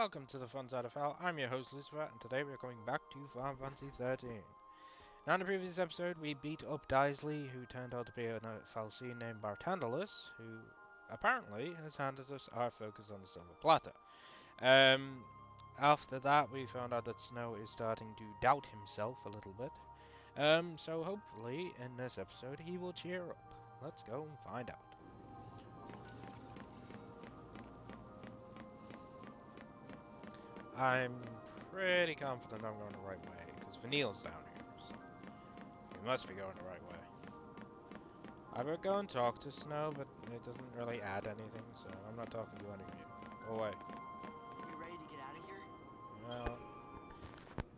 Welcome to the Fun Side of Hell. I'm your host Lucifer, and today we're going back to Final Fantasy 13. Now in the previous episode, we beat up Daisley, who turned out to be a Falcine named Bartandalus, who apparently has handed us our focus on the Silver Platter. After that, we found out that Snow is starting to doubt himself a little bit. So hopefully in this episode he will cheer up. Let's go and find out. I'm pretty confident I'm going the right way, because Vanille's down here, so we must be going the right way. I would go and talk to Snow, but it doesn't really add anything, so I'm not talking to any of you. Go away. Are you ready to get out of here? Well,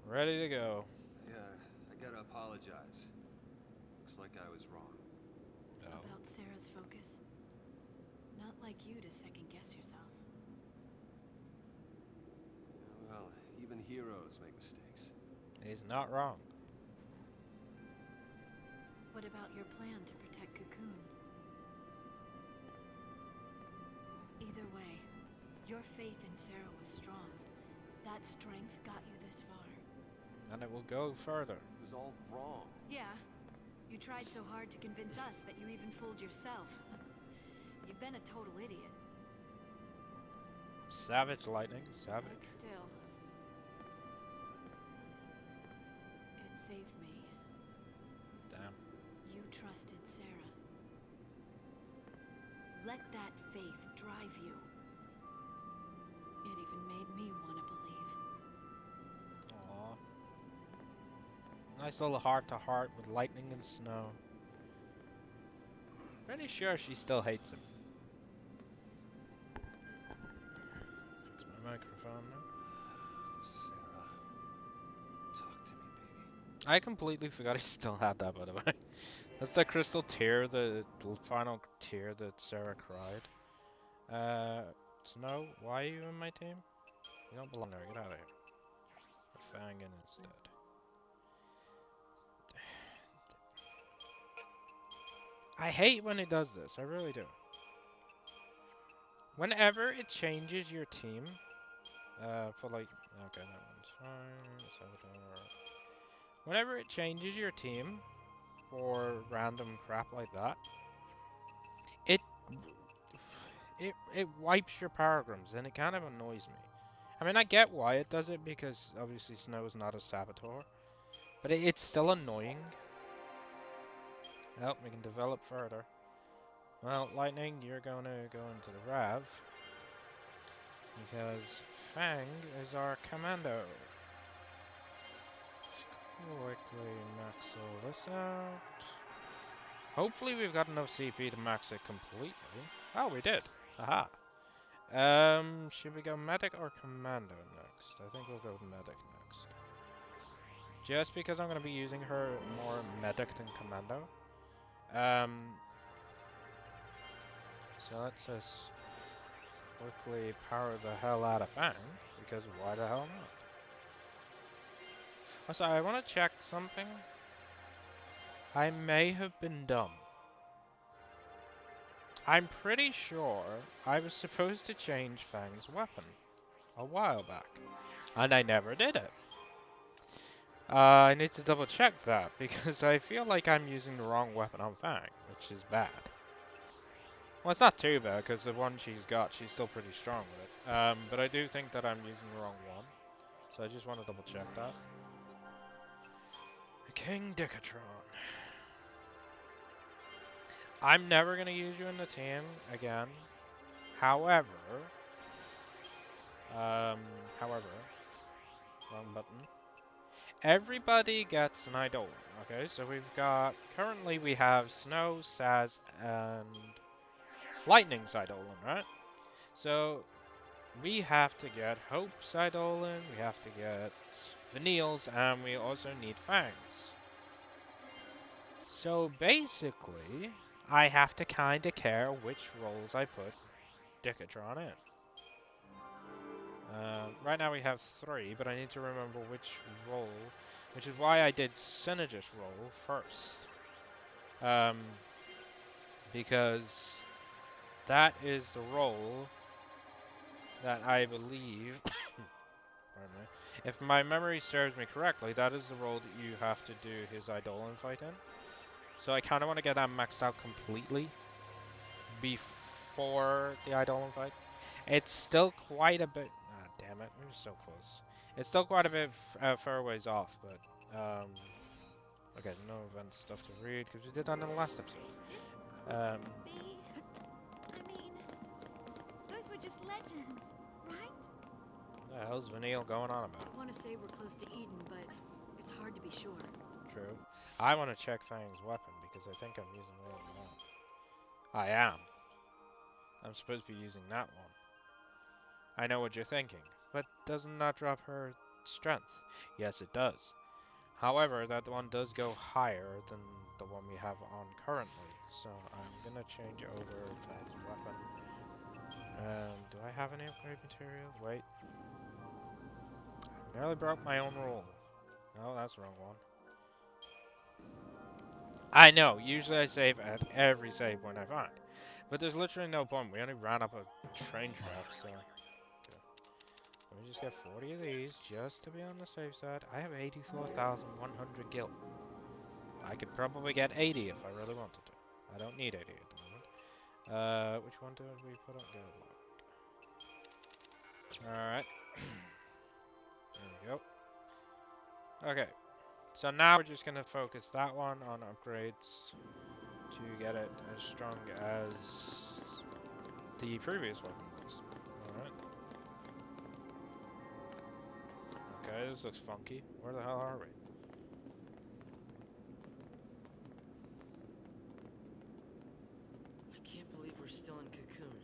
ready to go. Yeah, I gotta apologize. Looks like I was wrong. Oh. About Sarah's focus. Not like you to second guess yourself. Well, even heroes make mistakes. He's not wrong. What about your plan to protect Cocoon? Either way, your faith in Sarah was strong. That strength got you this far. And it will go further. It was all wrong. Yeah. You tried so hard to convince us that you even fooled yourself. You've been a total idiot. Savage lightning, savage. But still. It saved me. Damn. You trusted Sarah. Let that faith drive you. It even made me want to believe. Aww. Nice little heart-to-heart with lightning and snow. Pretty sure she still hates him. Fix my microphone now. Sarah, talk to me, baby. I completely forgot he still had that, by the way. That's the crystal tear, the final tear that Sarah cried. Snow, why are you in my team? You don't belong there, get out of here. Put Fang in instead. I hate when it does this, I really do. Whenever it changes your team, for like, okay, that one's fine, Salvador. Whenever it changes your team for random crap like that, it wipes your paragrams, and it kind of annoys me. I mean, I get why it does it, because obviously Snow is not a saboteur, but it's still annoying. Well, we can develop further. Well, Lightning, you're going to go into the Rav, because Fang is our commando. Let's quickly max all this out. Hopefully we've got enough CP to max it completely. Oh, we did. Aha. Should we go Medic or Commando next? I think we'll go with Medic next. Just because I'm going to be using her more Medic than Commando. So let's just quickly power the hell out of Fang, because why the hell not? Also, I want to check something. I may have been dumb. I'm pretty sure I was supposed to change Fang's weapon a while back, and I never did it. I need to double check that, because I feel like I'm using the wrong weapon on Fang, which is bad. Well, it's not too bad, because the one she's got, she's still pretty strong with it. But I do think that I'm using the wrong one, so I just want to double check that. King Decatron. I'm never going to use you in the team again. However, wrong button. Everybody gets an Eidolon. Okay, so we've got, currently we have Snow, Saz, and Lightning's Eidolon, right? So we have to get Hope's Eidolon, we have to get Vanille's, and we also need Fang's. So basically, I have to kind of care which roles I put Decatron in. Right now we have 3, but I need to remember which role, which is why I did Synergist role first. Because that is the role that I believe, pardon me, if my memory serves me correctly, that is the role that you have to do his Eidolon fight in. So I kind of want to get that maxed out completely before the Eidolon fight. It's still quite a bit. Ah, damn it, we're so close. It's still quite a bit far ways off, but okay, no event stuff to read because we did that in the last episode. This Um, could be. I mean, those were just legends, right? what the hell's Vanille going on about? I want to say we're close to Eden, but it's hard to be sure. True. I want to check Fang's weapon because I think I'm using the wrong one. I am. I'm supposed to be using that one. I know what you're thinking, but doesn't that drop her strength? Yes, it does. However, that one does go higher than the one we have on currently, so I'm gonna change over Fang's weapon. Do I have any upgrade material? Wait. I nearly broke my own rule. No, that's the wrong one. I know, usually I save at every save point I find. But there's literally no point. We only ran up a train track, so... Okay. Let me just get 40 of these, just to be on the safe side. I have 84,100 gil. I could probably get 80 if I really wanted to. I don't need 80 at the moment. Which one did we put on? Good luck. Alright. There we go. Okay. So now we're just going to focus that one on upgrades to get it as strong as the previous weapon was. Alright. Okay, this looks funky. Where the hell are we? I can't believe we're still in Cocoon.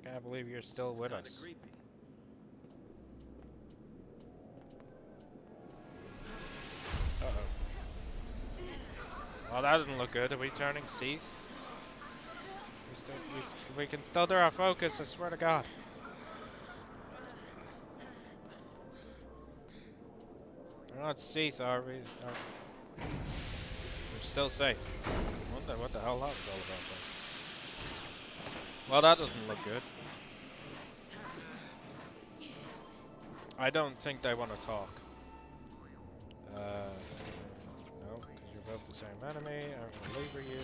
I can't believe you're still with Kinda us. creepy. Uh-oh. Well, that doesn't look good. Are we turning Seath? We can still do our focus, I swear to God. We're not Seath, are we? We're still safe. I wonder what the hell that was all about then. Well, that doesn't look good. I don't think they want to talk. No, because you're both the same enemy. I'm gonna lever you.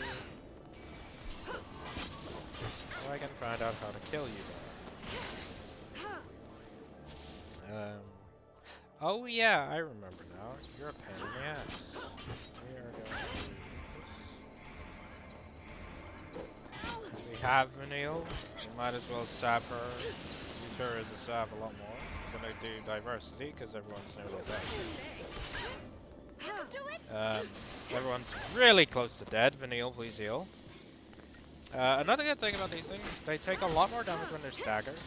So I can find out how to kill you then. Oh yeah, I remember now. You're a pain in the ass. We are going to... We have Vanille. We might as well sab her. Use her as a sab a lot more. I'm gonna do diversity because everyone's nearly dead. Everyone's really close to dead. Vanille, please heal. Another good thing about these things, they take a lot more damage when they're staggered.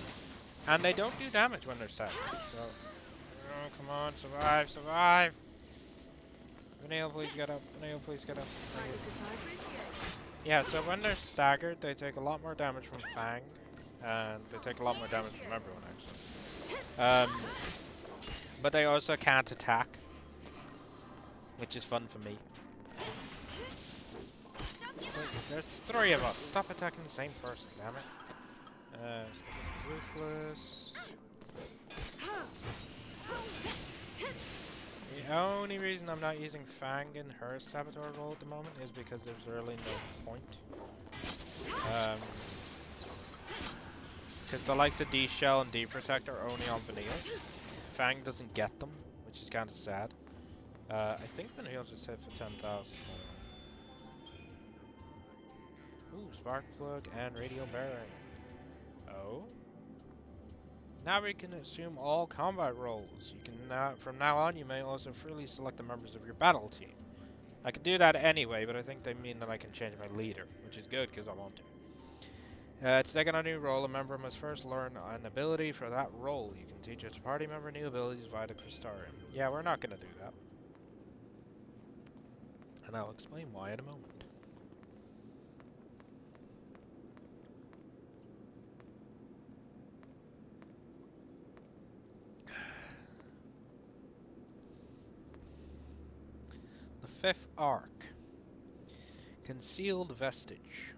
And they don't do damage when they're staggered. So, oh, come on, survive, survive! Vanille, please get up. Vanille, please get up. Yeah, so when they're staggered, they take a lot more damage from Fang. And they take a lot more damage from everyone, actually. But they also can't attack. Which is fun for me. There's 3 of us. Stop attacking the same person, damn it. Ruthless. The only reason I'm not using Fang in her Saboteur role at the moment is because there's really no point. Because the likes of D-Shell and D-Protect are only on Vanille. Fang doesn't get them, which is kind of sad. I think Vanille just hit for 10,000. Ooh, Spark Plug and Radio Bearing. Oh? Now we can assume all combat roles. You can from now on, you may also freely select the members of your battle team. I can do that anyway, but I think they mean that I can change my leader, which is good because I want to. To take on a new role, a member must first learn an ability for that role. You can teach a party member new abilities via the Crystarium. Yeah, we're not going to do that. And I'll explain why in a moment. The 5th Ark. Concealed Vestige.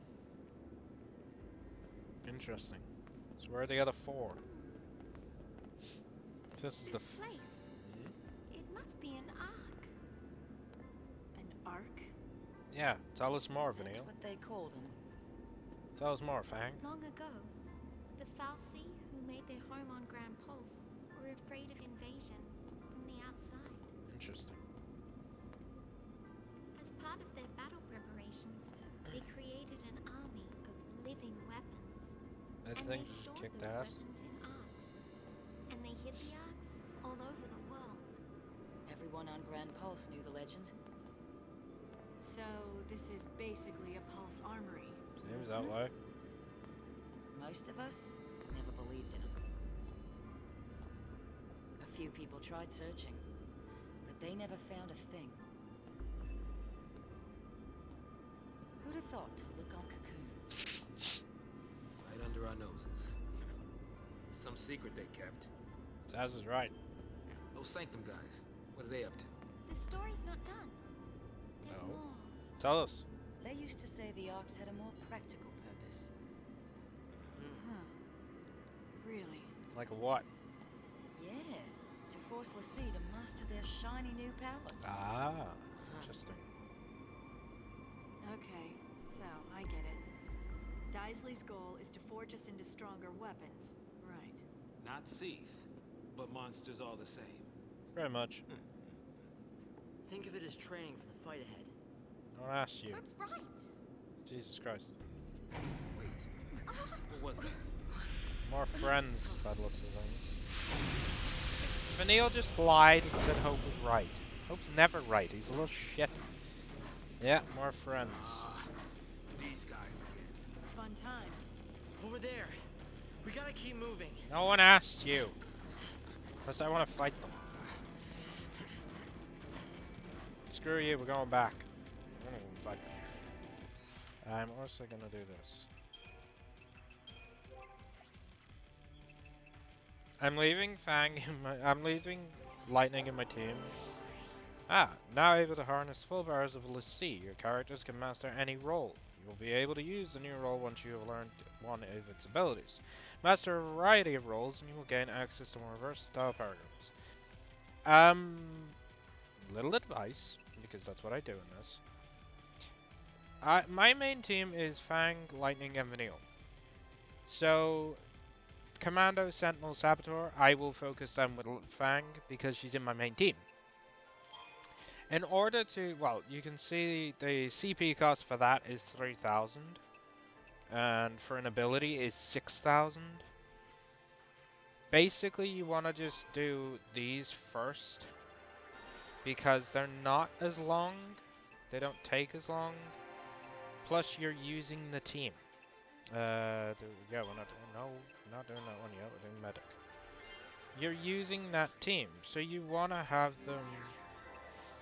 Interesting. So where are the other 4? this is the. This place. Hmm? It must be an ark. An ark? Yeah, tell us more, That's Vanille. what they called them. Tell us more, Fang. Long ago, the Falsi who made their home on Grand Pulse were afraid of invasion from the outside. Interesting. As part of their battle preparations, they created an army of living weapons. That And thing they just stored kicked those ass. weapons in arks. And they hid the arks all over the world. Everyone on Grand Pulse knew the legend. So this is basically a Pulse armory. Seems that way. Most of us never believed in them. A few people tried searching, but they never found a thing. Who'd have thought to look on Cocoon? Right under our noses. Some secret they kept. Zaz is right. Those Sanctum guys, what are they up to? The story's not done. There's No. more. Tell us. They used to say the Arks had a more practical purpose. Huh. Really? Like a what? Yeah, to force Lassie to master their shiny new powers. Ah, interesting. Okay, so I get it. Daisley's goal is to forge us into stronger weapons. Right. Not Seath, but monsters all the same. Very much. Think of it as training for the fight ahead. Don't ask you. Herb's right. Jesus Christ. Wait, what was that? More friends, by the looks of things. Vanille just lied and said Hope was right. Hope's never right. He's a little shit. Yeah, more friends. Ah, these guys again. Fun times. Over there. We gotta keep moving. No one asked you. Plus, I want to fight them. Screw you, we're going back. I'm gonna go fight them. I'm also gonna do this. I'm leaving Fang in my. I'm leaving Lightning in my team. Ah, now able to harness full powers of Lassie. Your characters can master any role. You will be able to use the new role once you have learned one of its abilities. Master a variety of roles, and you will gain access to more versatile paradigms. Little advice, because that's what I do in this. My main team is Fang, Lightning, and Vanille. So, Commando, Sentinel, Saboteur, I will focus them with Fang because she's in my main team. In order to, well, you can see the CP cost for that is 3,000. And for an ability is 6,000. Basically, you want to just do these first. Because they're not as long. They don't take as long. Plus, you're using the team. Yeah, we're not doing that one yet. We're doing medic. You're using that team, so you want to have them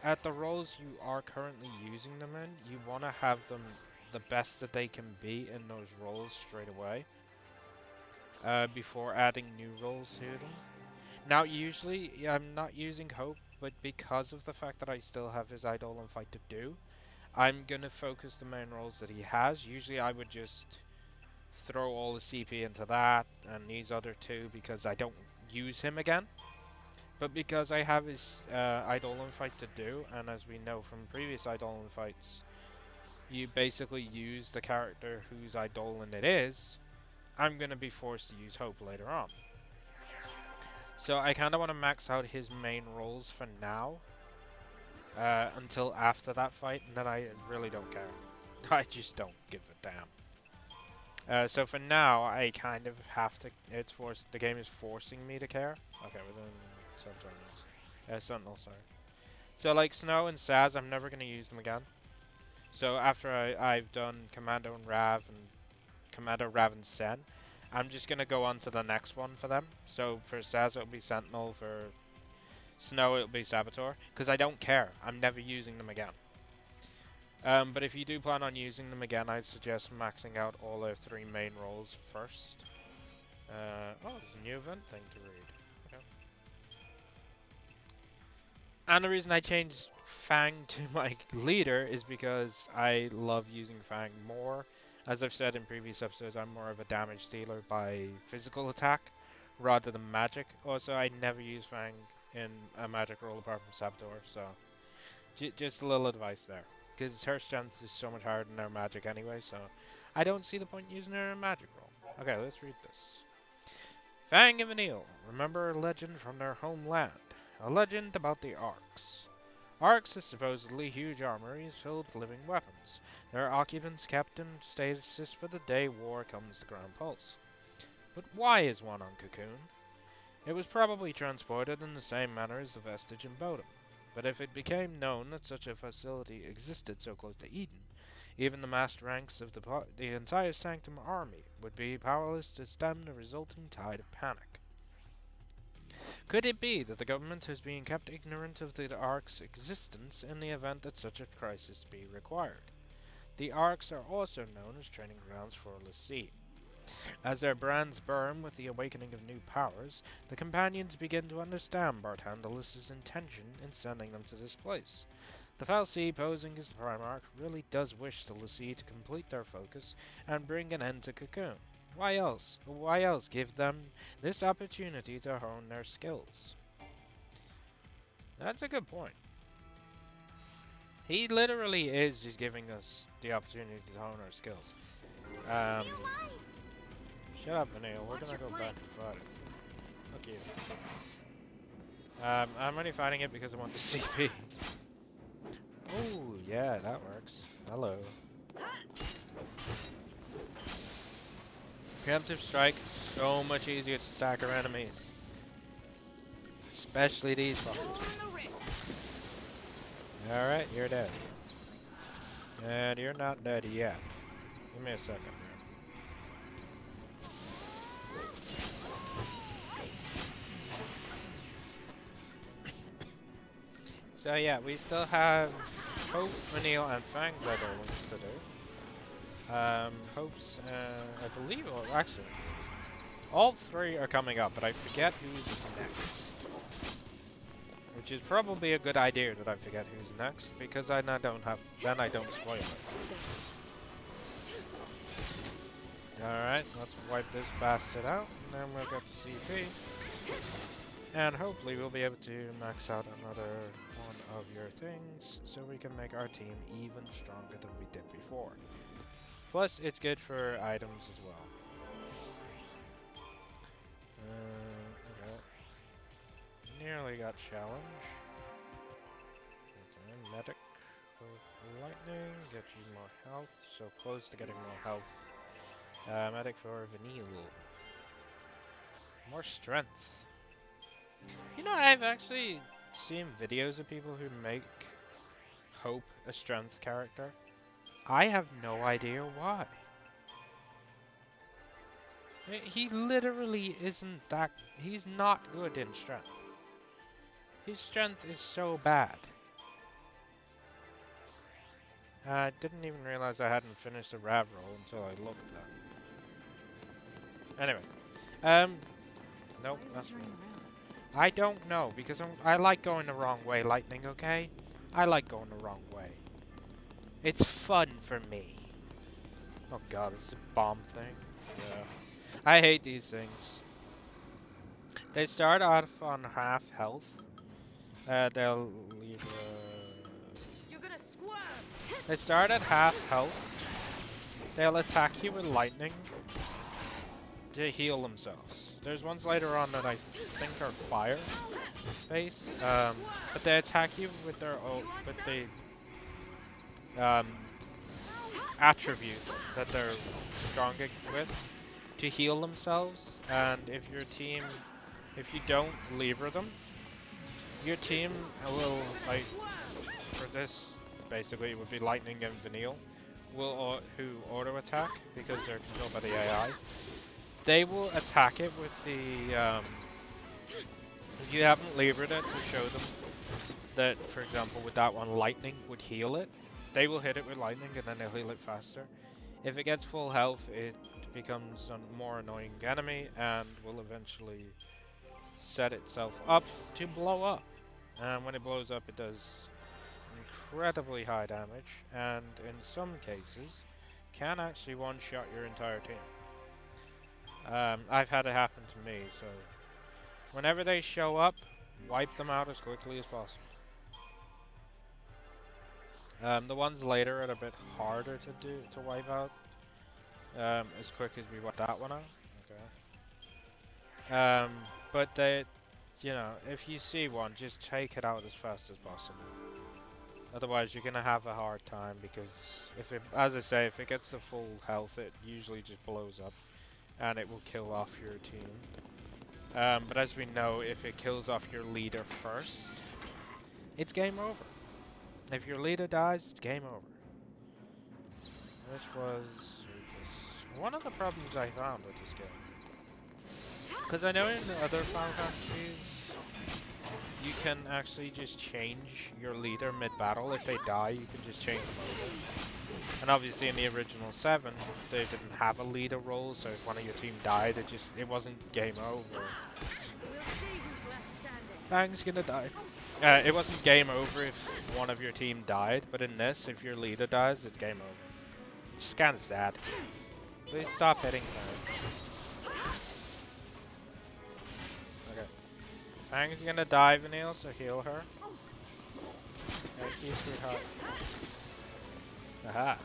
at the roles you are currently using them in. You want to have them the best that they can be in those roles straight away, before adding new roles to them. Now, usually I'm not using Hope, but because of the fact that I still have his Eidolon fight to do, I'm gonna focus the main roles that he has. Usually I would just throw all the CP into that and these other two because I don't use him again. But because I have his Eidolon fight to do, and as we know from previous Eidolon fights, you basically use the character whose Eidolon it is, I'm gonna be forced to use Hope later on. So I kind of want to max out his main roles for now, until after that fight, and then I really don't care. I just don't give a damn. So for now, I kind of have to. The game is forcing me to care. Okay, we're then Sentinel, sorry. So like Snow and Saz, I'm never gonna use them again. So after I've done Commando and Rav and Sen, I'm just gonna go on to the next one for them. So for Saz it'll be Sentinel, for Snow it'll be Saboteur, because I don't care. I'm never using them again. But if you do plan on using them again, I'd suggest maxing out all their 3 main roles first. Oh, there's a new event thing to read. Okay. And the reason I changed Fang to my leader is because I love using Fang more. As I've said in previous episodes, I'm more of a damage dealer by physical attack rather than magic. Also, I never use Fang in a magic roll apart from Saboteur, so just a little advice there. Because her strength is so much higher than her magic anyway, so I don't see the point using her in a magic roll. Okay, let's read this. Fang and Vanille remember a legend from their homeland. A legend about the Arks. Arks are supposedly huge armories filled with living weapons. Their occupants kept in stasis for the day war comes to Grand Pulse. But why is one on Cocoon? It was probably transported in the same manner as the vestige in Bodom. But if it became known that such a facility existed so close to Eden, even the massed ranks of the entire Sanctum army would be powerless to stem the resulting tide of panic. Could it be that the government has been kept ignorant of the Ark's existence in the event that such a crisis be required? The Arks are also known as training grounds for l'Cie. As their brands burn with the awakening of new powers, the companions begin to understand Barthandelus's intention in sending them to this place. The Fal'Cie, posing as the Primarch, really does wish the l'Cie to complete their focus and bring an end to Cocoon. Why else? Why else give them this opportunity to hone their skills? That's a good point. He literally is just giving us the opportunity to hone our skills. Shut up, Vanille. We're gonna go back and fight it. Fuck you. I'm only fighting it because I want the CP. Oh, yeah, that works. Hello. Preemptive strike, so much easier to stack our enemies. Especially these fuckers. Alright, you're dead. And you're not dead yet. Give me a second here. So yeah, we still have Hope, Vanille, and Fang's other ones to do. Hope's, I believe, well, actually, all three are coming up, but I forget who's next. Which is probably a good idea that I forget who's next, because then I don't spoil it. Alright, let's wipe this bastard out, and then we'll get to CP. And hopefully we'll be able to max out another one of your things, so we can make our team even stronger than we did before. Plus, it's good for items as well. Okay. Nearly got challenge. Okay, medic with lightning, get you more health, so close to getting more health. Medic for Vanille. More strength. You know, I've actually seen videos of people who make Hope a strength character. I have no idea why. He literally isn't that... He's not good in strength. His strength is so bad. I didn't even realize I hadn't finished the Rav roll until I looked at that. Anyway. Nope, that's wrong. I don't know, because I like going the wrong way, Lightning, okay? I like going the wrong way. It's fun for me. Oh god, this is a bomb thing. Yeah. I hate these things. They start off on half health. They'll leave You're gonna squirm. They start at half health. They'll attack you with lightning to heal themselves. There's ones later on that I think are fire based, but they attack you with their attribute that they're stronger with to heal themselves. And if you don't lever them, your team will, like, for this basically it would be Lightning and Vanille, who auto attack because they're controlled by the AI. They will attack it with the, if you haven't levered it to show them that, for example, with that one, lightning would heal it, they will hit it with lightning and then they'll heal it faster. If it gets full health, it becomes a more annoying enemy and will eventually set itself up to blow up. And when it blows up, it does incredibly high damage, and in some cases, can actually one-shot your entire team. I've had it happen to me, so Whenever they show up, wipe them out as quickly as possible. The ones later are a bit harder to wipe out as quick as we wipe that one out. Okay. But they, you know, if you see one, just take it out as fast as possible. Otherwise, you're gonna have a hard time because if it, as I say, if it gets to full health, it usually just blows up, and it will kill off your team. But as we know, if it kills off your leader first, it's game over. If your leader dies, it's game over. Which was one of the problems I found with this game. Because I know in the other Final Fantasies, you can actually just change your leader mid-battle. If they die, you can just change them over. And obviously in the original 7, they didn't have a leader role, so if one of your team died, it wasn't game over. We'll see who's left standing. Fang's gonna die. It wasn't game over if one of your team died, but in this, if your leader dies, it's game over. Which is kinda sad. Please stop hitting Fang. Okay. Fang's gonna die, Vanille, so heal her. Thank you, sweetheart. Aha.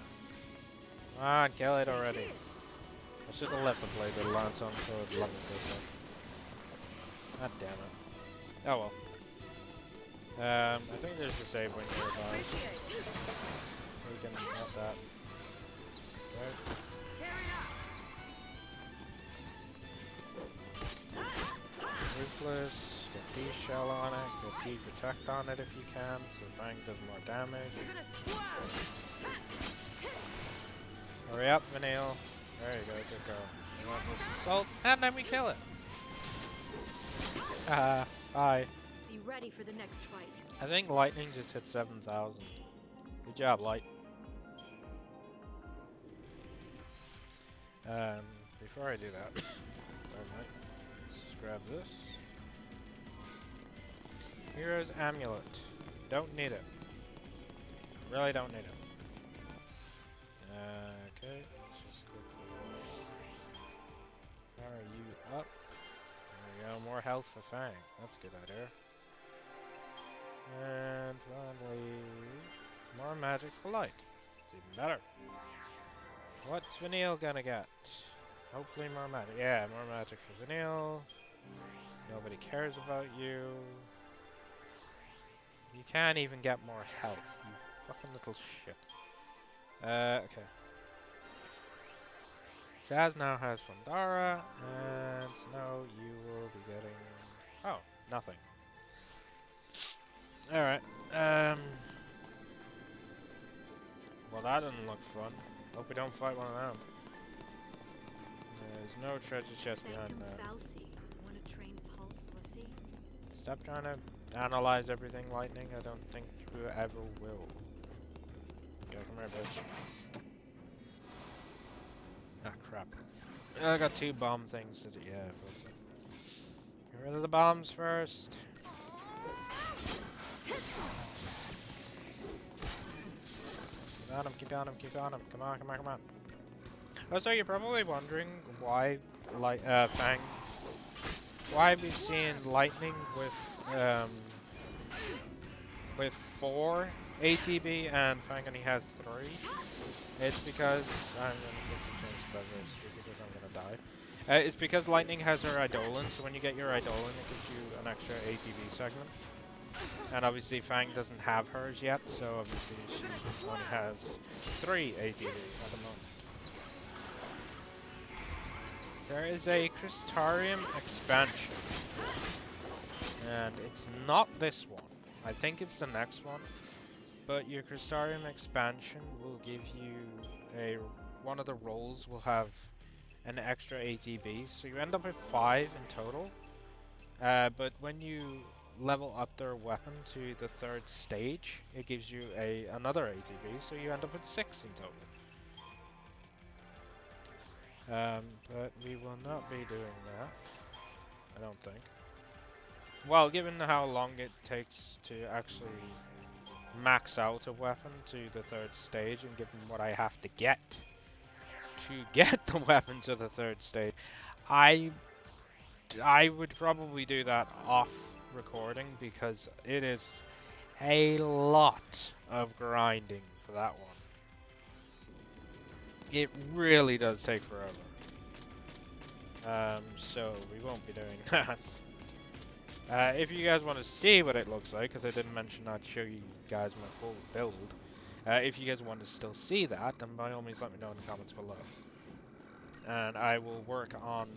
Come on, kill it already. I should have left the play the Lance on so I'd love it this time. God damn it. Oh well. I think there's a save when you're alive. We can have that. Okay. Ruthless. Get D-Shell on it. Get D-Protect on it if you can, so Fang does more damage. Hurry up, Vanille. There you go, good girl. You want this assault, and then we kill it. Haha, bye. Be ready for the next fight. I think Lightning just hit 7,000. Good job, Light. Before I do that, let's just grab this. Hero's Amulet. Don't need it. Really don't need it. Okay, let's just quickly power you up. There we go, more health for Fang. That's a good idea. And finally, more magic for Light. It's even better. What's Vanille gonna get? Hopefully more magic. Yeah, more magic for Vanille. Nobody cares about you. You can't even get more health, you fucking little shit. Okay. Saz now has Fundara, and Snow, you will be getting... Oh, nothing. Alright, well that doesn't look fun. Hope we don't fight one of them. There's no treasure chest behind that. Want to train Pulse, Lissy? Stop trying to analyze everything, Lightning. I don't think you ever will. Go from here, bitch. Ah, crap. I got 2 bomb things to do. Yeah, but get rid of the bombs first. Keep on him, keep on him, keep on him. Come on, come on, come on. Also, you're probably wondering why, Fang, why we've seen Lightning with 4 ATB and Fang only has 3. It's because I'm gonna get to change the diversity because I'm gonna die. It's because Lightning has her Eidolon, so when you get your Eidolon, it gives you an extra ATB segment. And obviously Fang doesn't have hers yet, so obviously she only has 3 ATB at the moment. There is a Crystarium expansion, and it's not this one. I think it's the next one, but your Crystarium expansion will give you one of the roles will have an extra ATB, so you end up with 5 in total. But when you level up their weapon to the 3rd stage, it gives you another ATB, so you end up with 6 in total. But we will not be doing that, I don't think. Well, given how long it takes to actually max out a weapon to the 3rd stage, and given what I have to get the weapon to the 3rd stage, I I would probably do that off recording because it is a lot of grinding for that one. It really does take forever. So we won't be doing that. If you guys want to see what it looks like, because I didn't mention I'd show you guys my full build. If you guys want to still see that, then by all means let me know in the comments below. And I will work off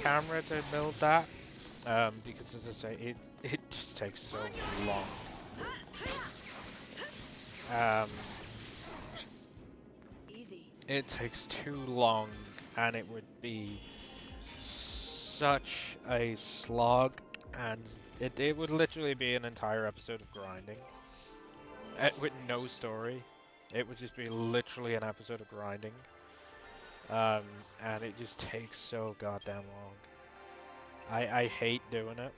camera to build that. Because as I say, it just takes so long. Easy. It takes too long, and it would be such a slog, and it would literally be an entire episode of grinding. With no story. It would just be literally an episode of grinding. And it just takes so goddamn long. I hate doing it.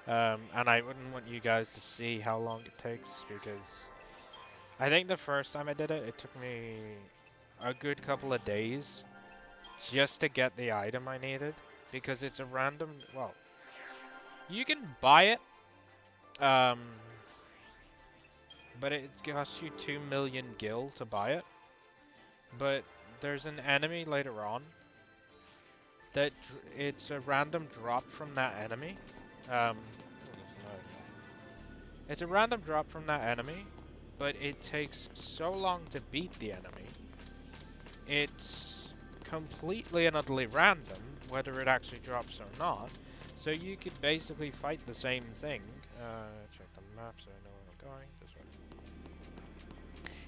And I wouldn't want you guys to see how long it takes, because I think the first time I did it, it took me a good couple of days just to get the item I needed, because it's a random, well, you can buy it, but it costs you 2 million gil to buy it, but there's an enemy later on that it's a random drop from that enemy. It's a random drop from that enemy, but it takes so long to beat the enemy. It's completely and utterly random whether it actually drops or not. So you could basically fight the same thing. Check the map so I know where I'm going. This way.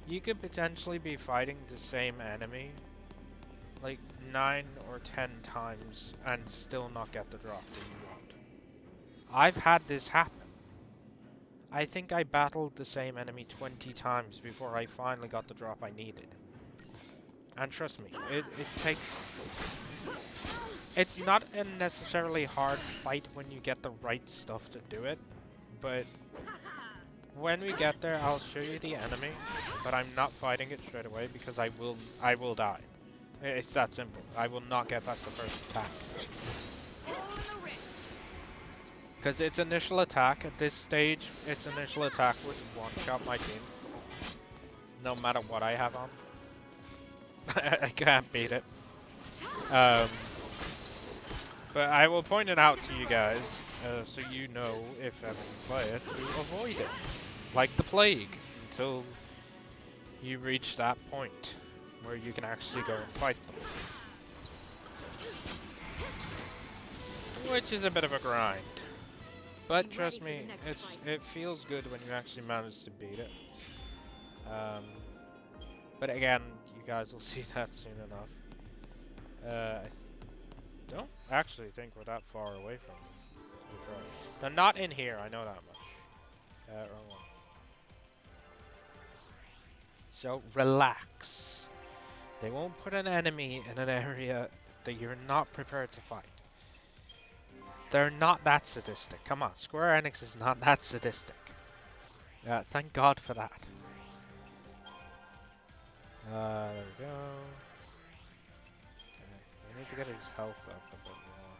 You could potentially be fighting the same enemy like 9 or 10 times and still not get the drop that you want. I've had this happen. I think I battled the same enemy 20 times before I finally got the drop I needed. And trust me, it takes... It's not a necessarily hard fight when you get the right stuff to do it, but when we get there, I'll show you the enemy, but I'm not fighting it straight away because I will die. It's that simple. I will not get past the first attack. Because its initial attack, at this stage, its initial attack would one-shot my team. No matter what I have on. I can't beat it. But I will point it out to you guys, so you know, if ever you play it, to avoid it. Like the plague, until you reach that point where you can actually go and fight them. Which is a bit of a grind. But trust me, it feels good when you actually manage to beat it. But again, you guys will see that soon enough. I don't actually think we're that far away from them. They're not in here, I know that much. Wrong one. So relax. They won't put an enemy in an area that you're not prepared to fight. They're not that sadistic. Come on, Square Enix is not that sadistic. Thank God for that. There we go. Okay. We need to get his health up a bit more.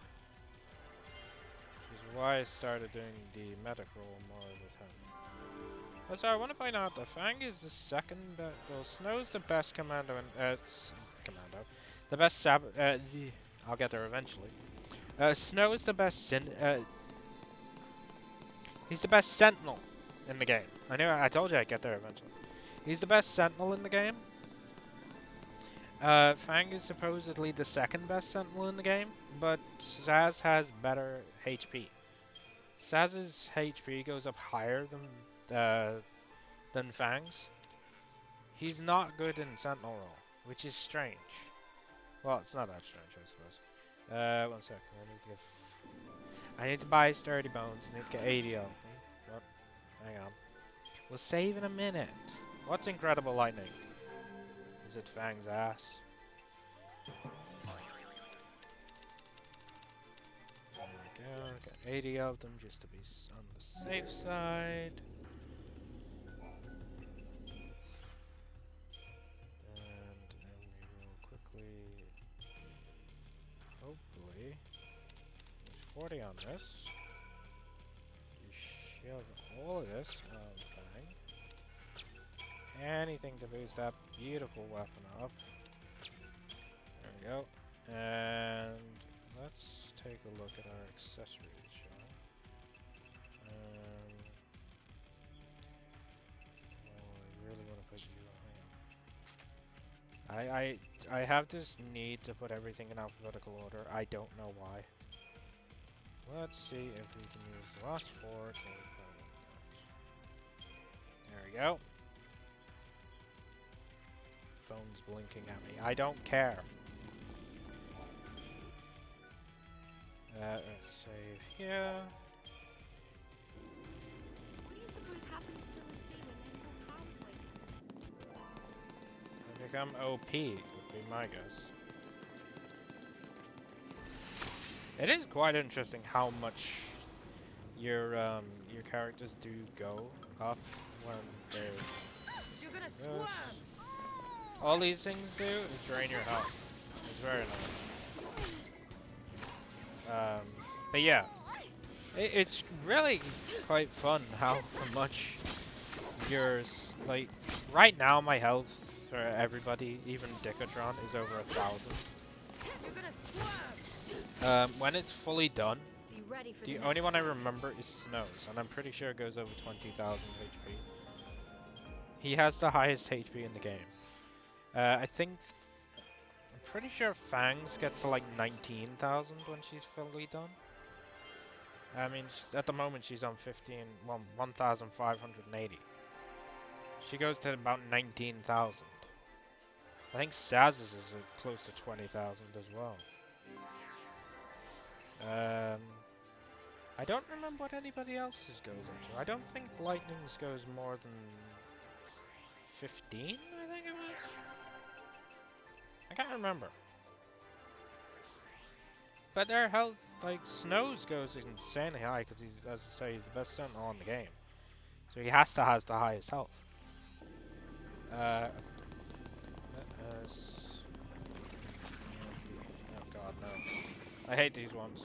Which is why I started doing the medic roll more with him. Oh, so I want to point out that Fang is the second best. Well, Snow's the best commando, and the best I'll get there eventually. Snow is the best he's the best sentinel in the game. I told you I'd get there eventually. He's the best sentinel in the game. Fang is supposedly the second best sentinel in the game, but Zaz has better HP. Zaz's HP goes up higher than Fang's. He's not good in sentinel role, which is strange. Well, it's not that strange, I suppose. 1 second. I need to buy sturdy bones. I need to get 80 of them. Oh, hang on. We'll save in a minute. What's incredible lightning? Is it Fang's ass? There we go. Got 80 of them just to be on the safe side. And then we will quickly 40 on this. You shove all of this on thing. Anything to boost that beautiful weapon up. There we go. And let's take a look at our accessories, shall we? Oh, I really want to put you on. I have this need to put everything in alphabetical order. I don't know why. Let's see if we can use the last 4 to put it. There we go. Phone's blinking at me. I don't care. Let's save here. What do you suppose happens to the sea when Emperor Carl's waken? I become OP, would be my guess. It is quite interesting how much your characters do go up when they're... You're gonna squirm! All these things do is drain your health. It's very annoying. But yeah, it's really quite fun how much yours, like, right now my health for everybody, even Dickatron, is over 1,000. You're gonna squirm! When it's fully done, Be ready for the the only next one I remember is Snows, and I'm pretty sure it goes over 20,000 HP. He has the highest HP in the game. I'm pretty sure Fangs gets to like 19,000 when she's fully done. I mean, at the moment she's on 1,580. She goes to about 19,000. I think Saz's is close to 20,000 as well. I don't remember what anybody else's goes into. I don't think Lightning's goes more than 15, I think it was. I can't remember. But their health, like, Snow's goes insanely high because he's, as I say, he's the best sentinel in the game. So he has to have the highest health. Oh god, no. I hate these ones.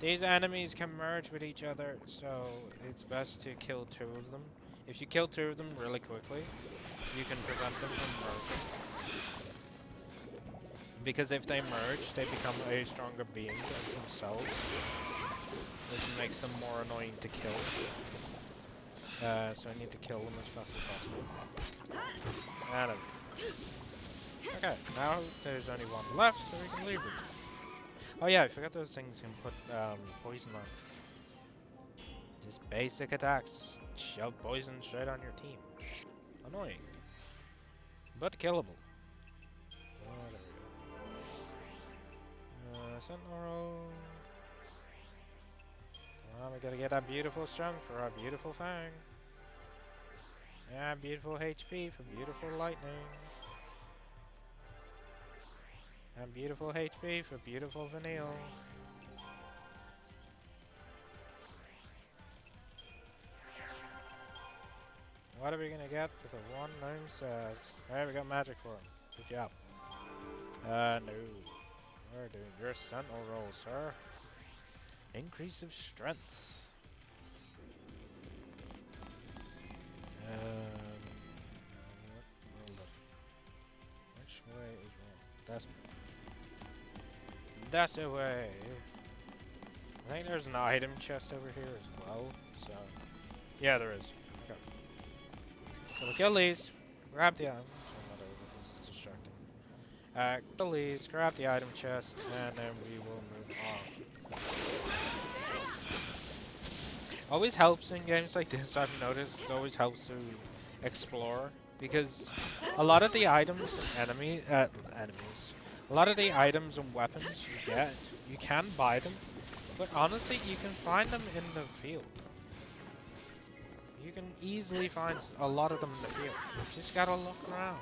These enemies can merge with each other, so it's best to kill 2 of them. If you kill 2 of them really quickly, you can prevent them from merging. Because if they merge, they become a stronger being themselves, which makes them more annoying to kill. So I need to kill them as fast as possible. Okay, now there's only one left, so we can leave them. Oh yeah, I forgot those things can put poison on. Just basic attacks. Shove poison straight on your team. Annoying. But killable. Oh, there we go. Sentinel. Well, we gotta get that beautiful strength for our beautiful Fang. Yeah, beautiful HP for beautiful Lightning. And beautiful HP for beautiful Vanille. What are we gonna get with the one name says? Alright, we got magic for him. Good job. No. We're doing your sentinel roll, sir. Increase of strength. Hold up. Which way is wrong? That's the way. I think there's an item chest over here as well. So, yeah, there is. Okay. So we kill these, grab the item. Actually, not over because it's distracting. Kill these, grab the item chest, and then we will move on. Always helps in games like this, I've noticed. It always helps to explore, because a lot of the items and enemies, a lot of the items and weapons you get, you can buy them, but honestly, you can find them in the field. You can easily find a lot of them in the field. You just gotta look around.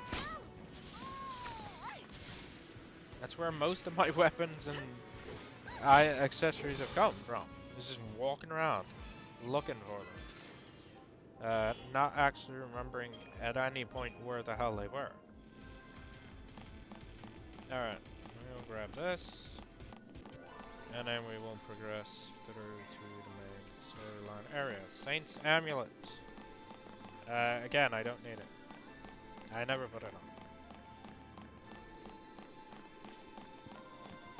That's where most of my weapons and accessories have come from. It's just walking around, looking for them. Not actually remembering at any point where the hell they were. Alright, we'll grab this. And then we will progress through to the main storyline area. Saint's Amulet. Again, I don't need it. I never put it on.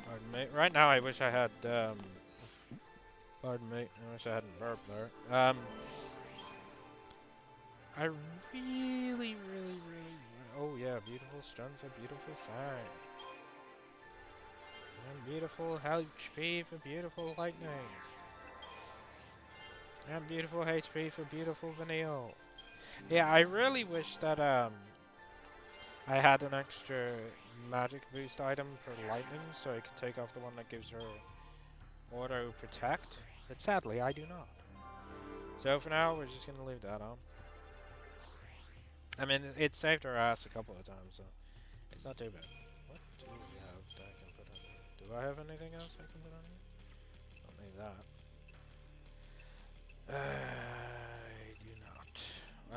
Pardon me. Right now, I wish I had, pardon me. I wish I hadn't burped there. I really... Oh yeah, beautiful strength, a beautiful fang. And beautiful HP for beautiful lightning. And beautiful HP for beautiful Vanille. Yeah, I really wish that I had an extra magic boost item for lightning so I could take off the one that gives her auto protect. But sadly I do not. So for now we're just gonna leave that on. I mean it saved her ass a couple of times, so it's not too bad. What do we have that I can put on here? Do I have anything else I can put on here? Don't need that. I do not.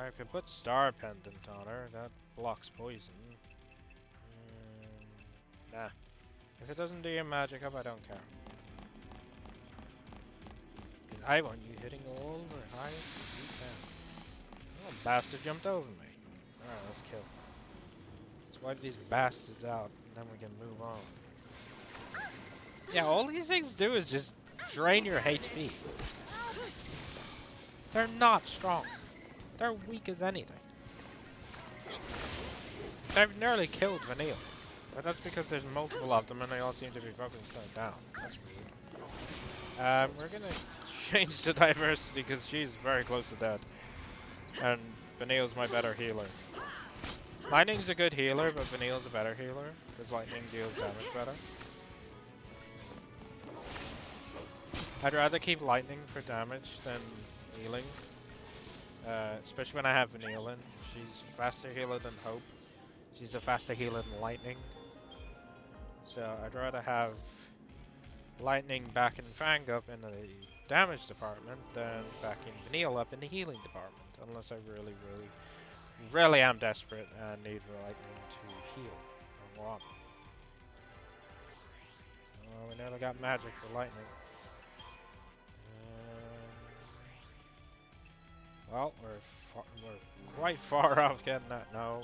I could put Star Pendant on her. That blocks poison. Nah. If it doesn't do your magic up, I don't care. 'Cause I want you hitting all the highest you can. Oh, bastard jumped over me. Alright, let's kill. Let's wipe these bastards out, and then we can move on. Yeah, all these things do is just drain your HP. They're not strong. They're weak as anything. They've nearly killed Vanille. But that's because there's multiple of them and they all seem to be fucking slowed down. That's weird. We're gonna change the diversity because she's very close to dead. And Vanille's my better healer. Lightning's a good healer, but Vanille's a better healer. Because lightning deals damage better. I'd rather keep lightning for damage than healing. Especially when I have Vanille in. She's a faster healer than Hope. She's a faster healer than Lightning. So I'd rather have Lightning back in Fang up in the damage department than backing Vanille up in the healing department. Unless I really am desperate and need Lightning to heal or more. Oh, we nearly got magic for Lightning. Well, we're quite far off getting that now.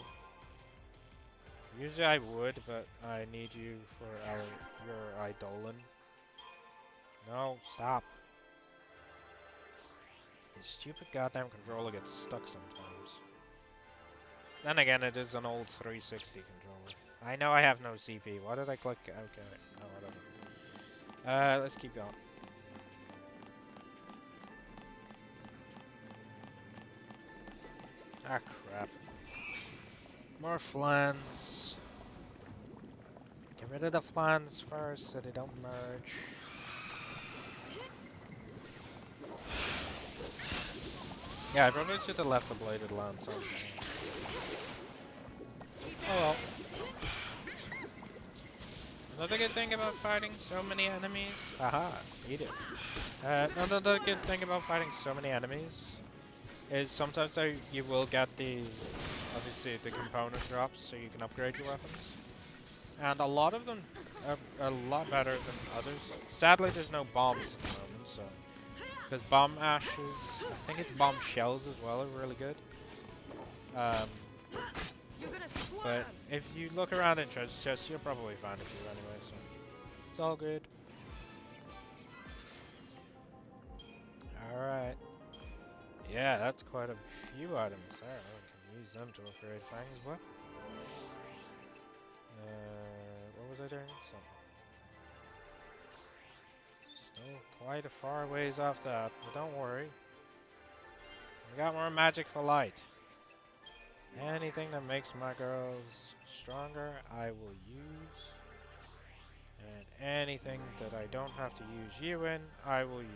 Usually I would, but I need you for your Eidolon. No, stop. This stupid goddamn controller gets stuck sometimes. Then again, it is an old 360 controller. I know I have no CP. Why did I click? Okay, no, whatever. Let's keep going. Ah, crap. More flans. Get rid of the flans first so they don't merge. Yeah, I probably should have left the bladed lance on. Oh well. Another good thing about fighting so many enemies. Aha, eat it. Another good thing about fighting so many enemies is sometimes you will get obviously the component drops so you can upgrade your weapons. And a lot of them are a lot better than others. Sadly there's no bombs at the moment, so. Because bomb ashes, I think it's bomb shells as well are really good. But if you look around in treasure chests, you'll probably find a few anyway, so. It's all good. Alright. Yeah, that's quite a few items there. I can use them to upgrade Fang's weapon. What was I doing? Still quite a far ways off that, but don't worry. We got more magic for light. Anything that makes my girls stronger, I will use. And anything that I don't have to use you in, I will use.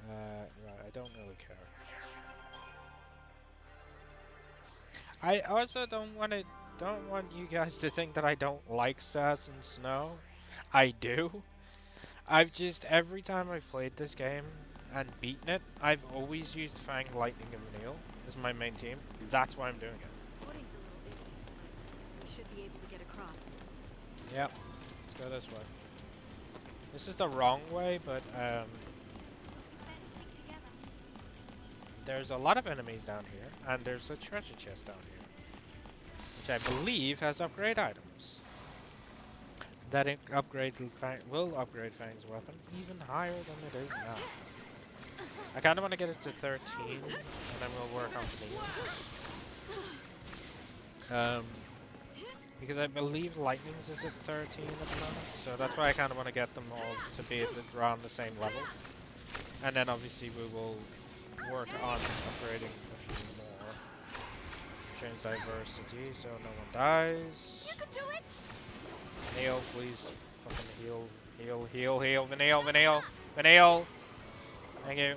Right, I don't really care. I also don't want you guys to think that I don't like Sass and Snow. I do. I've just, every time I've played this game and beaten it, I've always used Fang, Lightning, and Vanille as my main team. That's why I'm doing it. Footing's a little bit, but we should be able to get across. Yep. Let's go this way. This is the wrong way, but Better stick together. there's a lot of enemies down here, and there's a treasure chest down here, which I believe has upgrade items. That will upgrade Fang's weapon even higher than it is now. I kind of want to get it to 13, and then we'll work on the because I believe Lightning's is at 13 at the moment, so that's why I kind of want to get them all to be around the same level. And then obviously we will work on upgrading a few more. Change diversity so no one dies. You can do it. Vanille, please. Fucking heal. Vanille. Vanille! Thank you.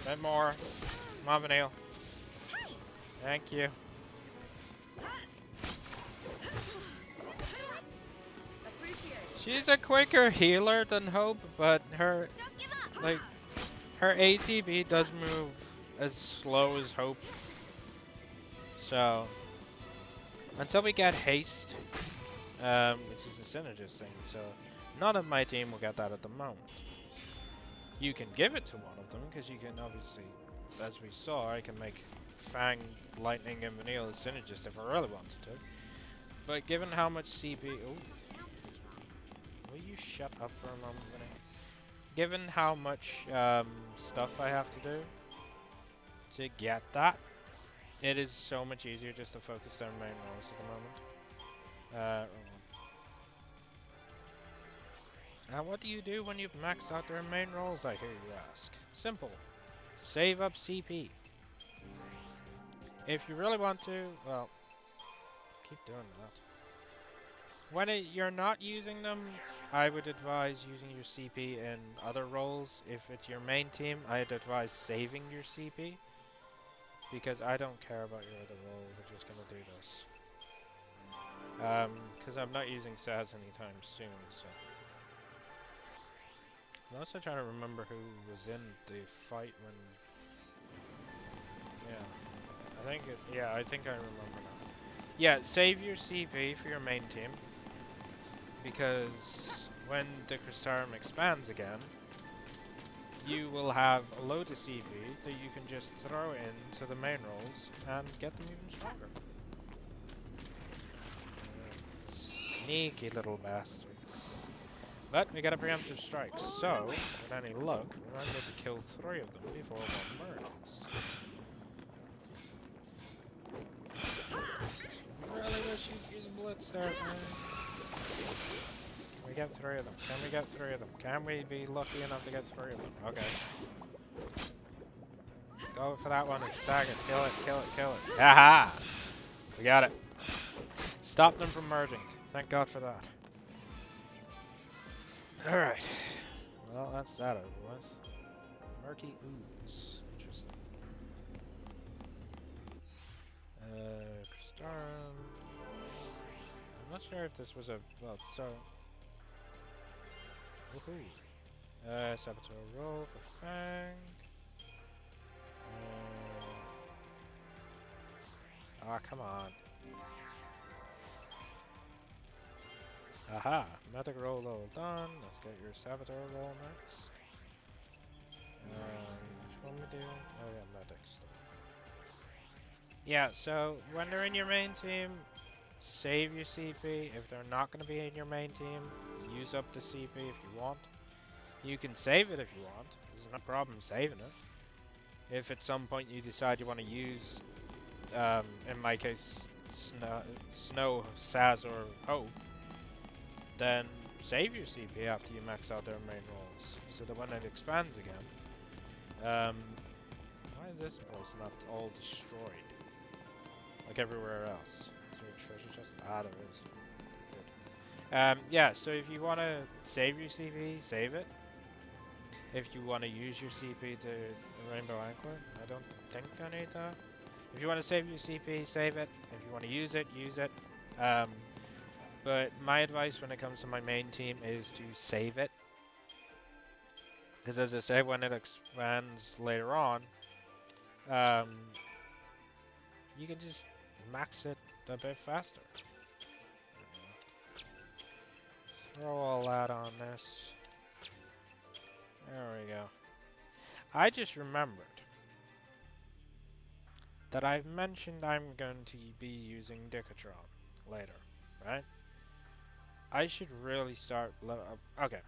A bit more. Come on, Vanille. Thank you. She's a quicker healer than Hope, but her her ATB does move as slow as Hope. So until we get haste, which is a synergist thing, so none of my team will get that at the moment. You can give it to one of them because you can obviously, as we saw, I can make Fang, Lightning, and Vanille a synergist if I really wanted to. But given how much CP, will you shut up for a moment, Vanille? Given how much stuff I have to do to get that, it is so much easier just to focus on main roles at the moment. Now what do you do when you've maxed out their main roles, I hear you ask? Simple. Save up CP. If you really want to, well, keep doing that. When you're not using them, I would advise using your CP in other roles. If it's your main team, I'd advise saving your CP. Because I don't care about your other role, we're just gonna do this. Because I'm not using Saz anytime soon, so. I'm also trying to remember who was in the fight when... Yeah. I think I remember now. Yeah, save your CP for your main team. Because when the Crystarium expands again, you will have a load of CP that you can just throw into the main roles and get them even stronger. Sneaky little bastards. But we got a preemptive strike, so with any luck, we might be able to kill 3 of them before one burns. Really wish you'd use Blitz there, man. Can we get 3 of them? Can we get 3 of them? Can we be lucky enough to get 3 of them? Okay. Go for that one and stack it. Kill it, kill it, kill it. Haha! We got it. Stop them from merging. Thank God for that. Alright. Well, that's that over with. Murky ooze. Interesting. Crystarium. I'm not sure if this was a... Well, so... Woohoo. Saboteur roll for Fang. Come on. Aha! Medic roll all done. Let's get your Saboteur roll next. Which one we do? Oh yeah, medics. Yeah, so when they're in your main team, save your CP. If they're not going to be in your main team, use up the CP if you want. You can save it if you want. There's no problem saving it. If at some point you decide you want to use, in my case, Snow, Saz, or Hope, then save your CP after you max out their main roles, so that when it expands again, why is this place not all destroyed, like everywhere else? Is there a treasure chest? Ah, there is. Good. Yeah, so if you want to save your CP, save it. If you want to use your CP to the Rainbow Anklet, I don't think I need that. If you want to save your CP, save it. If you want to use it, use it. But my advice when it comes to my main team is to save it. Because as I say, when it expands later on, you can just max it a bit faster. throw all that on this. There we go. I just remembered that I've mentioned I'm going to be using Decatron later, right? I should really start. Okay.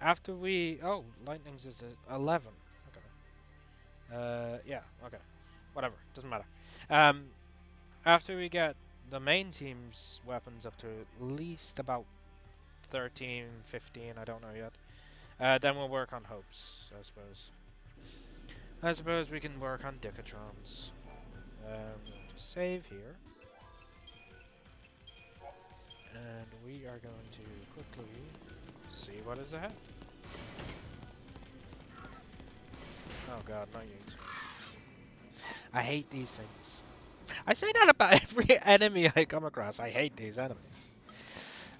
After we. Oh, Lightning's is at 11. Okay. Yeah, okay. Whatever. Doesn't matter. After we get the main team's weapons up to at least about 13, 15, I don't know yet. Then we'll work on hopes, I suppose. I suppose we can work on Decatrons. Just save here. And we are going to quickly see what is ahead. Oh god, not you. I hate these things. I say that about every enemy I come across. I hate these enemies.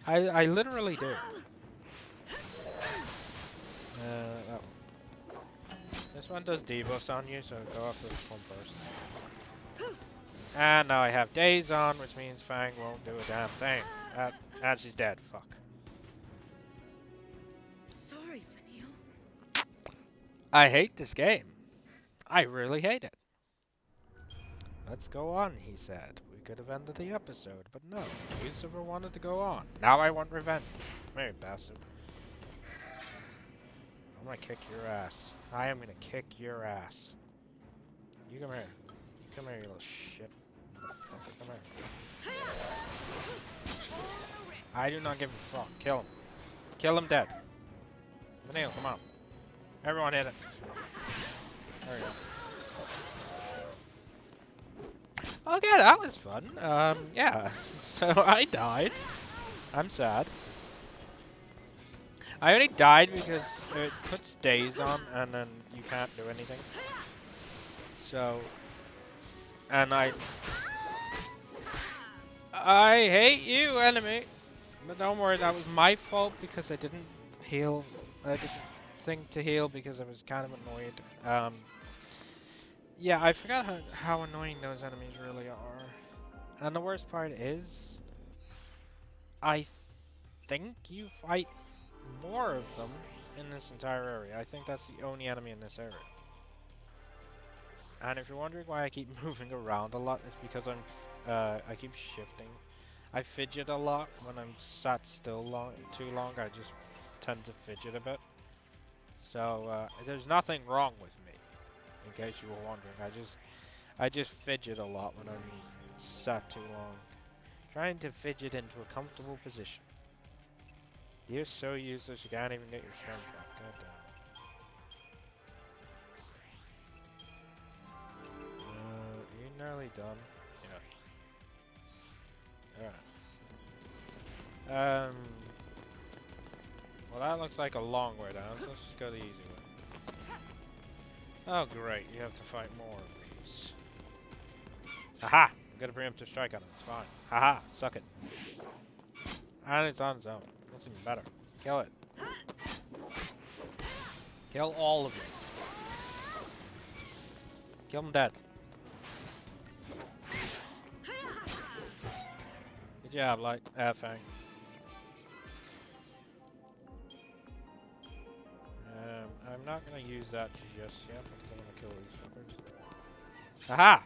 I literally do. That one. This one does debuffs on you, so go after this one first. And now I have days on, which means Fang won't do a damn thing. And she's dead. Fuck. Sorry, Vanille. I hate this game. I really hate it. Let's go on, he said. We could have ended the episode, but no. Lucifer wanted to go on. Now I want revenge. Come here, bastard. I'm gonna kick your ass. I am gonna kick your ass. You come here. Come here, you little shit. Motherfucker, come here. I do not give a fuck. Kill him. Kill him dead. Vanille, come on. Everyone hit it. There we go. Okay, that was fun. Yeah. So I died. I'm sad. I only died because it puts days on and then you can't do anything. So, and I hate you, enemy. But don't worry, that was my fault because I didn't heal. I didn't think to heal because I was kind of annoyed. Yeah, I forgot how annoying those enemies really are. And the worst part is, I think you fight more of them in this entire area. I think that's the only enemy in this area. And if you're wondering why I keep moving around a lot, it's because I keep shifting. I fidget a lot when I'm sat still too long. I just tend to fidget a bit. So there's nothing wrong with me, in case you were wondering. I just fidget a lot when I'm sat too long. Trying to fidget into a comfortable position. You're so useless, you can't even get your strength up. God damn. You're nearly done. Yeah. Alright. Well, that looks like a long way down, so let's just go the easy way. Oh, great. You have to fight more of these. Aha! Got a preemptive strike on him. It's fine. Haha! Suck it. And it's on its own. That's even better. Kill it. Kill all of them. Kill them dead. Good job, Fang. I'm not gonna use that just yet because I'm gonna kill these fuckers. Aha!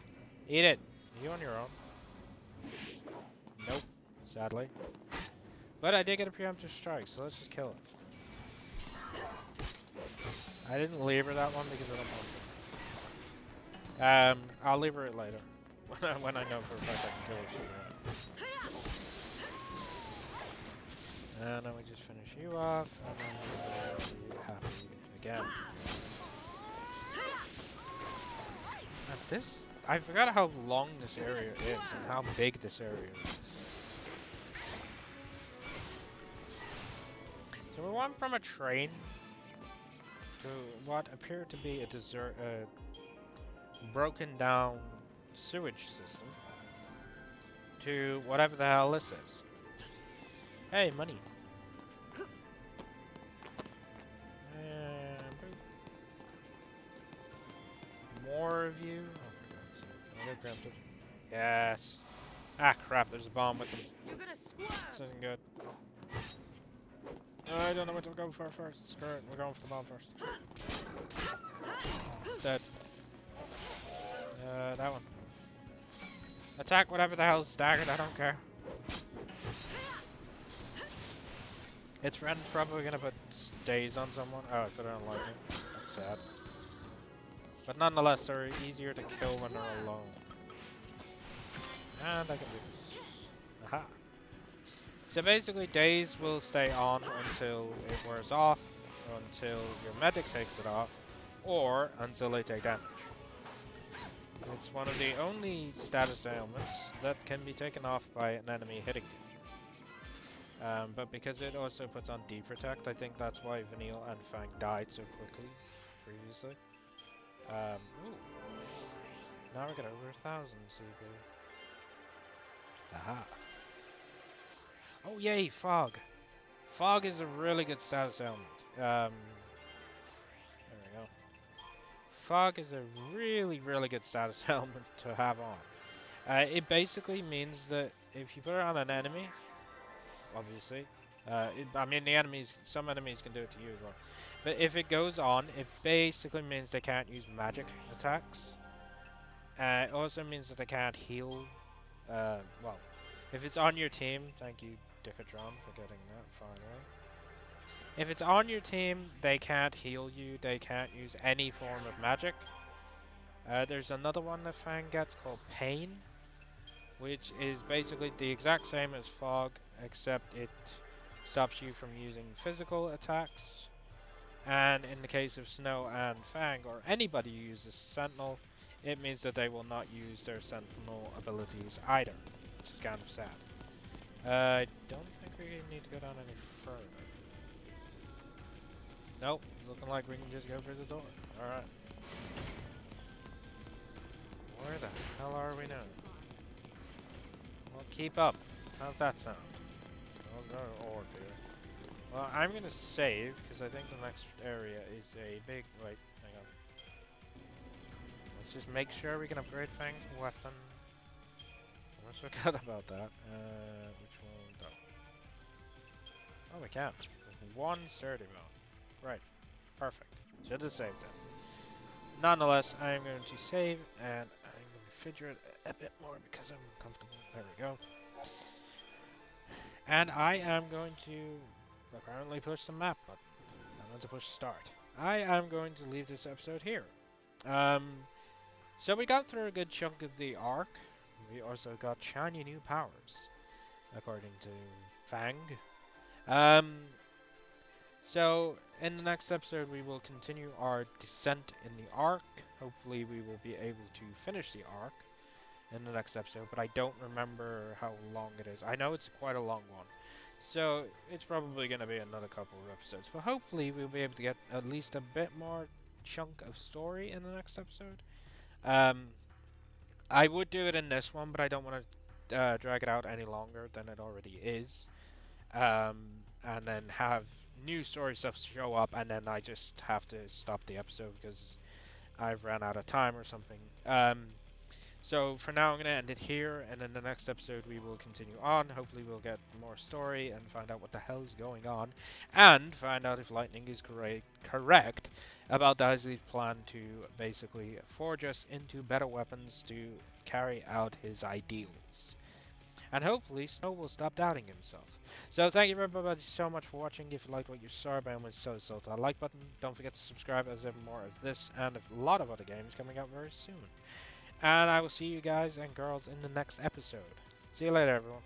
Eat it! Are you on your own? Nope. Sadly. But I did get a preemptive strike, so let's just kill it. I didn't lever that one because I don't want to. I'll lever it later. when I know for a fact I can kill it sooner. And then we just finish you off, and then we'll be happy again. And this, I forgot how long this area is and how big this area is. So we went from a train to what appeared to be a broken down sewage system to whatever the hell this is. Hey, money. More of you? Oh, for God's sake. I'll get preempted. Yes. Ah, crap, there's a bomb with them. You're gonna squirm. This isn't good. I don't know what to go for first. Screw it, we're going for the bomb first. Dead. That one. Attack whatever the hell's staggered, I don't care. Its friend's probably gonna put stays on someone. Oh, I put it on lightning. That's sad. But nonetheless, they're easier to kill when they're alone. And I can do this. Aha. So basically, days will stay on until it wears off, until your medic takes it off, or until they take damage. It's one of the only status ailments that can be taken off by an enemy hitting you. But because it also puts on D-Protect, I think that's why Vanille and Fang died so quickly previously. Ooh. Now we're getting over 1,000 CP. Aha. Oh yay, Fog! Fog is a really good status element. There we go. Fog is a really, really good status element to have on. It basically means that if you put it on an enemy, obviously, I mean some enemies can do it to you as well. But if it goes on, it basically means they can't use magic attacks. It also means that they can't heal. Well, if it's on your team, thank you, Dickatron, for getting that finally. If it's on your team, they can't heal you. They can't use any form of magic. There's another one that Fang gets called Pain, which is basically the exact same as Fog, except it stops you from using physical attacks. And in the case of Snow and Fang, or anybody who uses Sentinel, it means that they will not use their Sentinel abilities either, which is kind of sad. I don't think we need to go down any further. Nope, looking like we can just go through the door. Alright. Where the hell are we now? Well, keep up. How's that sound? Oh, no orb here. Well, I'm gonna save, because I think the next area is a big... Wait, hang on. Let's just make sure we can upgrade Fang's weapon. Almost forgot about that. Which one? No. Oh, we can. There's one sturdy mode. Right. Perfect. Should have saved it. Nonetheless, I'm going to save, and I'm going to fidget a bit more because I'm comfortable. There we go. And I am going to apparently push the map button. I'm going to push start. I am going to leave this episode here. So we got through a good chunk of the Ark. We also got shiny new powers, according to Fang. So in the next episode we will continue our descent in the Ark. Hopefully we will be able to finish the Ark in the next episode, but I don't remember how long it is. I know it's quite a long one, so it's probably going to be another couple of episodes, but hopefully we'll be able to get at least a bit more chunk of story in the next episode. I would do it in this one, but I don't want to drag it out any longer than it already is, and then have new story stuff show up, and then I just have to stop the episode because I've ran out of time or something. So for now I'm going to end it here, and in the next episode we will continue on. Hopefully we'll get more story and find out what the hell is going on, and find out if Lightning is correct about Daisley's plan to basically forge us into better weapons to carry out his ideals. And hopefully Snow will stop doubting himself. So thank you everybody so much for watching. If you liked what you saw, by all means so that like button. Don't forget to subscribe, as there are more of this and a lot of other games coming out very soon. And I will see you guys and girls in the next episode. See you later, everyone.